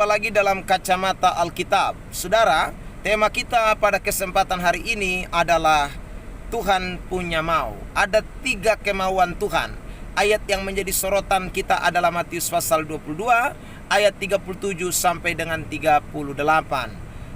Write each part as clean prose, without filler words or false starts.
apalagi dalam kacamata Alkitab. Saudara, tema kita pada kesempatan hari ini adalah Tuhan punya mau. Ada 3 kemauan Tuhan. Ayat yang menjadi sorotan kita adalah Matius pasal 22, ayat 37 sampai dengan 38.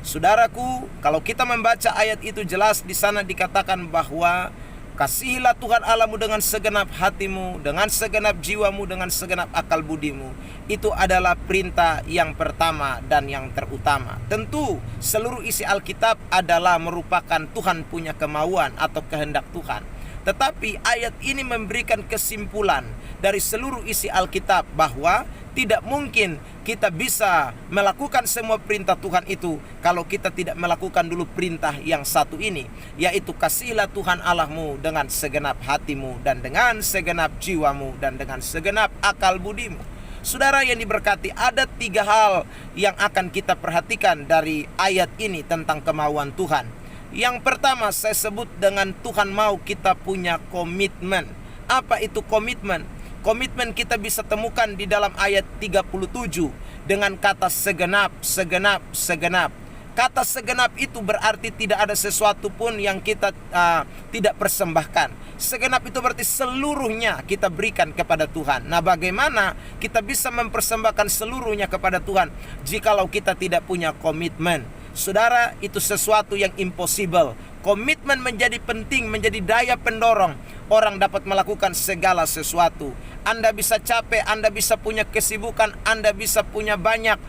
Saudaraku, kalau kita membaca ayat itu jelas di sana dikatakan bahwa kasihilah Tuhan Allahmu dengan segenap hatimu, dengan segenap jiwamu, dengan segenap akal budimu. Itu adalah perintah yang pertama dan yang terutama. Tentu seluruh isi Alkitab adalah merupakan Tuhan punya kemauan atau kehendak Tuhan. Tetapi ayat ini memberikan kesimpulan dari seluruh isi Alkitab bahwa tidak mungkin kita bisa melakukan semua perintah Tuhan itu kalau kita tidak melakukan dulu perintah yang satu ini, yaitu kasihilah Tuhan Allahmu dengan segenap hatimu dan dengan segenap jiwamu dan dengan segenap akal budimu. Saudara yang diberkati, ada 3 hal yang akan kita perhatikan dari ayat ini tentang kemauan Tuhan. Yang pertama saya sebut dengan Tuhan mau kita punya komitmen. Apa itu komitmen? Komitmen kita bisa temukan di dalam ayat 37 dengan kata segenap, segenap, segenap. Kata segenap itu berarti tidak ada sesuatu pun yang kita tidak persembahkan. Segenap itu berarti seluruhnya kita berikan kepada Tuhan. Nah, bagaimana kita bisa mempersembahkan seluruhnya kepada Tuhan jikalau kita tidak punya komitmen? Saudara, itu sesuatu yang impossible. Komitmen menjadi penting, menjadi daya pendorong orang dapat melakukan segala sesuatu. Anda bisa capek, Anda bisa punya kesibukan, Anda bisa punya banyak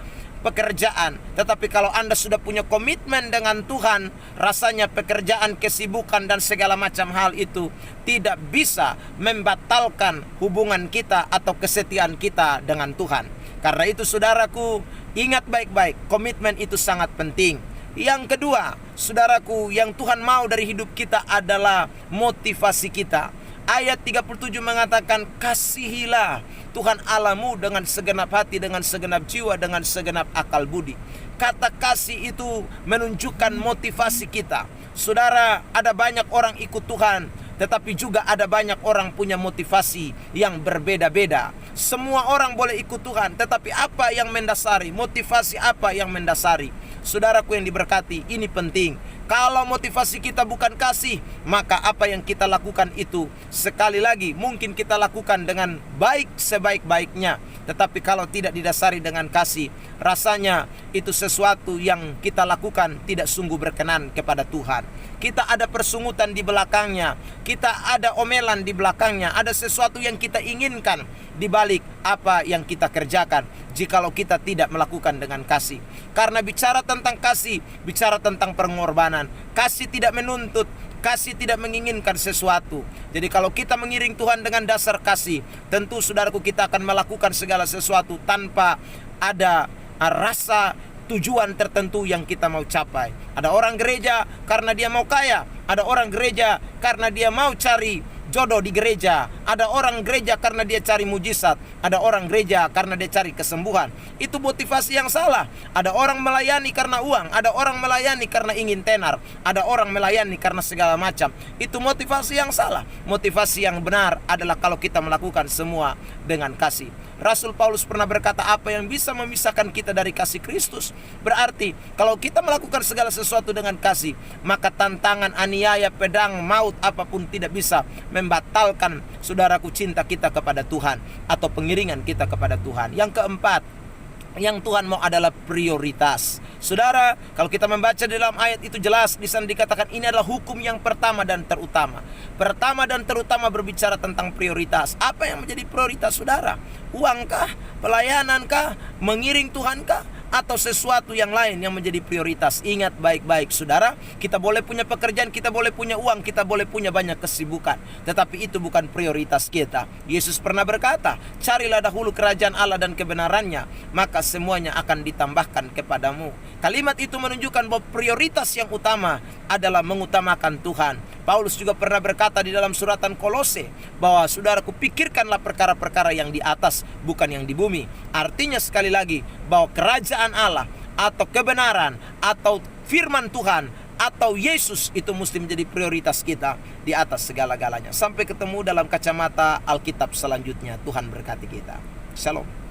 pekerjaan. Tetapi kalau Anda sudah punya komitmen dengan Tuhan, rasanya pekerjaan, kesibukan, dan segala macam hal itu tidak bisa membatalkan hubungan kita atau kesetiaan kita dengan Tuhan. Karena itu saudaraku, ingat baik-baik, komitmen itu sangat penting. Yang kedua, saudaraku, yang Tuhan mau dari hidup kita adalah motivasi kita. Ayat 37 mengatakan, kasihilah Tuhan Allahmu dengan segenap hati, dengan segenap jiwa, dengan segenap akal budi. Kata kasih itu menunjukkan motivasi kita. Saudara, ada banyak orang ikut Tuhan, tetapi juga ada banyak orang punya motivasi yang berbeda-beda. Semua orang boleh ikut Tuhan, tetapi apa yang mendasari? Motivasi apa yang mendasari? Saudaraku yang diberkati, ini penting. Kalau motivasi kita bukan kasih, maka apa yang kita lakukan itu sekali lagi mungkin kita lakukan dengan baik sebaik-baiknya. Tetapi kalau tidak didasari dengan kasih, rasanya itu sesuatu yang kita lakukan tidak sungguh berkenan kepada Tuhan. Kita ada persungutan di belakangnya, kita ada omelan di belakangnya, ada sesuatu yang kita inginkan di balik apa yang kita kerjakan jikalau kita tidak melakukan dengan kasih. Karena bicara tentang kasih, bicara tentang pengorbanan. Kasih tidak menuntut, kasih tidak menginginkan sesuatu. Jadi kalau kita mengiring Tuhan dengan dasar kasih, tentu saudaraku kita akan melakukan segala sesuatu tanpa ada rasa tujuan tertentu yang kita mau capai. Ada orang gereja karena dia mau kaya, ada orang gereja karena dia mau cari jodoh di gereja, ada orang gereja karena dia cari mujizat, ada orang gereja karena dia cari kesembuhan. Itu motivasi yang salah. Ada orang melayani karena uang, ada orang melayani karena ingin tenar, ada orang melayani karena segala macam. Itu motivasi yang salah. Motivasi yang benar adalah kalau kita melakukan semua dengan kasih. Rasul Paulus pernah berkata, apa yang bisa memisahkan kita dari kasih Kristus? Berarti kalau kita melakukan segala sesuatu dengan kasih, maka tantangan, aniaya, pedang, maut, apapun tidak bisa membatalkan saudaraku cinta kita kepada Tuhan atau pengiringan kita kepada Tuhan. Yang keempat, yang Tuhan mau adalah prioritas. Saudara, kalau kita membaca di dalam ayat itu jelas di sana dikatakan ini adalah hukum yang pertama dan terutama. Pertama dan terutama berbicara tentang prioritas. Apa yang menjadi prioritas saudara? Uangkah? Pelayanankah? Mengiring Tuhankah? Atau sesuatu yang lain yang menjadi prioritas? Ingat baik-baik saudara, kita boleh punya pekerjaan, kita boleh punya uang, kita boleh punya banyak kesibukan, tetapi itu bukan prioritas kita. Yesus pernah berkata, carilah dahulu kerajaan Allah dan kebenarannya, maka semuanya akan ditambahkan kepadamu. Kalimat itu menunjukkan bahwa prioritas yang utama adalah mengutamakan Tuhan. Paulus juga pernah berkata di dalam suratan Kolose bahwa saudaraku, pikirkanlah perkara-perkara yang di atas, bukan yang di bumi. Artinya sekali lagi bahwa kerajaan Allah atau kebenaran atau firman Tuhan atau Yesus itu mesti menjadi prioritas kita di atas segala-galanya. Sampai ketemu dalam kacamata Alkitab selanjutnya. Tuhan berkati kita. Shalom.